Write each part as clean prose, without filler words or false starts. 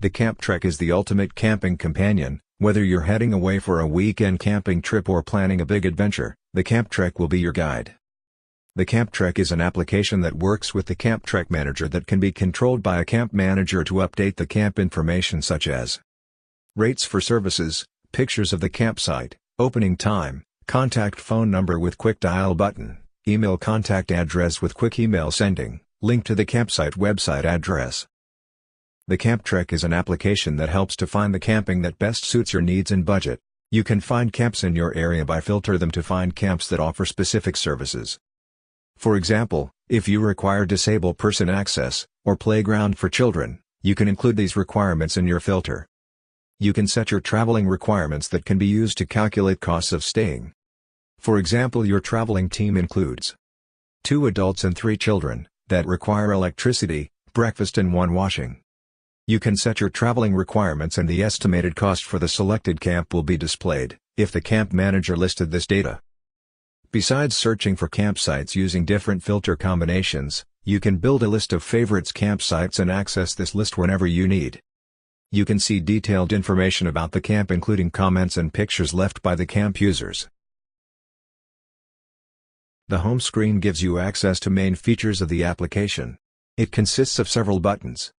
The Camp Trek is the ultimate camping companion. Whether you're heading away for a weekend camping trip or planning a big adventure, the Camp Trek will be your guide. The Camp Trek is an application that works with the Camp Trek Manager that can be controlled by a camp manager to update the camp information such as rates for services, pictures of the campsite, opening time, contact phone number with quick dial button, email contact address with quick email sending, link to the campsite website address. The Camp Trek is an application that helps to find the camping that best suits your needs and budget. You can find camps in your area by filter them to find camps that offer specific services. For example, if you require disabled person access, or playground for children, you can include these requirements in your filter. You can set your traveling requirements that can be used to calculate costs of staying. For example, your traveling team includes 2 adults and 3 children, that require electricity, breakfast and 1 washing. You can set your traveling requirements and the estimated cost for the selected camp will be displayed, if the camp manager listed this data. Besides searching for campsites using different filter combinations, you can build a list of favorites campsites and access this list whenever you need. You can see detailed information about the camp including comments and pictures left by the camp users. The home screen gives you access to main features of the application. It consists of several buttons.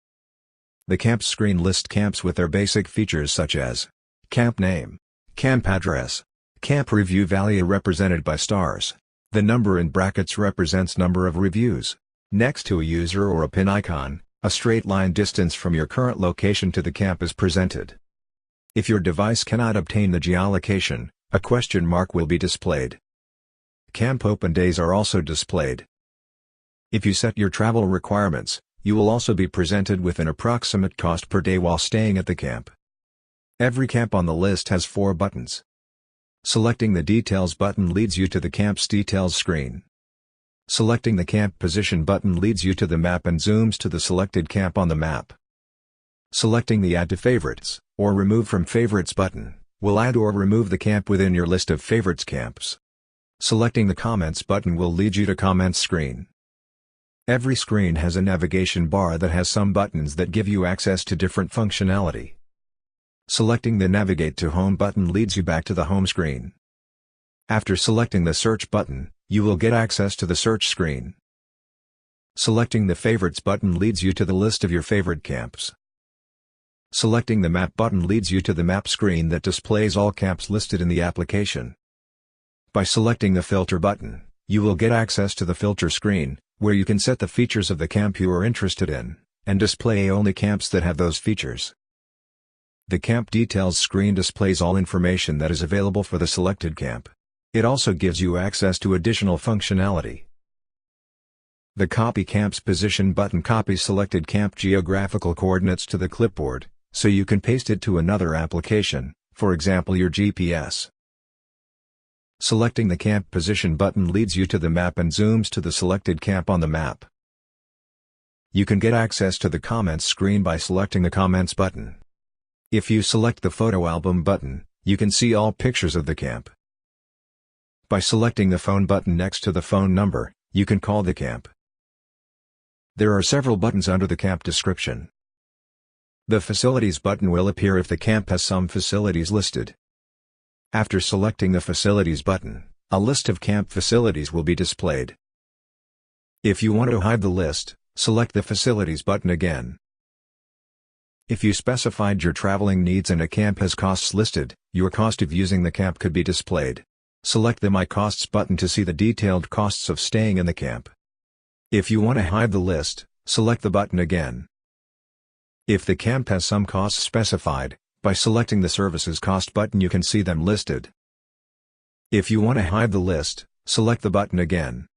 The camp screen lists camps with their basic features such as camp name, camp address, camp review value represented by stars. The number in brackets represents number of reviews. Next to a user or a pin icon, a straight line distance from your current location to the camp is presented. If your device cannot obtain the geolocation, a question mark will be displayed. Camp open days are also displayed. If you set your travel requirements, you will also be presented with an approximate cost per day while staying at the camp. Every camp on the list has 4 buttons. Selecting the Details button leads you to the camp's details screen. Selecting the Camp Position button leads you to the map and zooms to the selected camp on the map. Selecting the Add to Favorites, or Remove from Favorites button, will add or remove the camp within your list of favorites camps. Selecting the Comments button will lead you to Comments screen. Every screen has a navigation bar that has some buttons that give you access to different functionality. Selecting the Navigate to Home button leads you back to the home screen. After selecting the Search button, you will get access to the search screen. Selecting the Favorites button leads you to the list of your favorite camps. Selecting the Map button leads you to the map screen that displays all camps listed in the application. By selecting the Filter button, you will get access to the filter screen, where you can set the features of the camp you are interested in, and display only camps that have those features. The Camp Details screen displays all information that is available for the selected camp. It also gives you access to additional functionality. The Copy Camp's Position button copies selected camp geographical coordinates to the clipboard, so you can paste it to another application, for example your GPS. Selecting the Camp Position button leads you to the map and zooms to the selected camp on the map. You can get access to the Comments screen by selecting the Comments button. If you select the Photo Album button, you can see all pictures of the camp. By selecting the Phone button next to the phone number, you can call the camp. There are several buttons under the camp description. The Facilities button will appear if the camp has some facilities listed. After selecting the Facilities button, a list of camp facilities will be displayed. If you want to hide the list, select the Facilities button again. If you specified your traveling needs and a camp has costs listed, your cost of using the camp could be displayed. Select the My Costs button to see the detailed costs of staying in the camp. If you want to hide the list, select the button again. If the camp has some costs specified, by selecting the Services Cost button you can see them listed. If you want to hide the list, select the button again.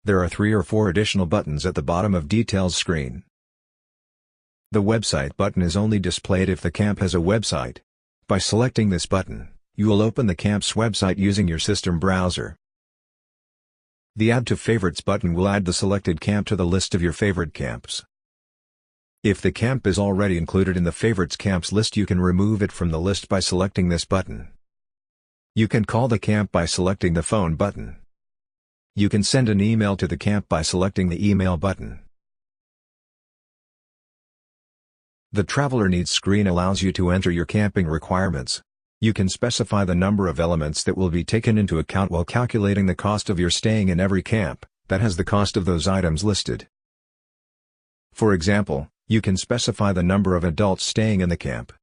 There are 3 or 4 additional buttons at the bottom of Details screen. The Website button is only displayed if the camp has a website. By selecting this button, you will open the camp's website using your system browser. The Add to Favorites button will add the selected camp to the list of your favorite camps. If the camp is already included in the Favorites Camps list you can remove it from the list by selecting this button. You can call the camp by selecting the Phone button. You can send an email to the camp by selecting the Email button. The Traveler Needs screen allows you to enter your camping requirements. You can specify the number of elements that will be taken into account while calculating the cost of your staying in every camp, that has the cost of those items listed. For example, you can specify the number of adults staying in the camp,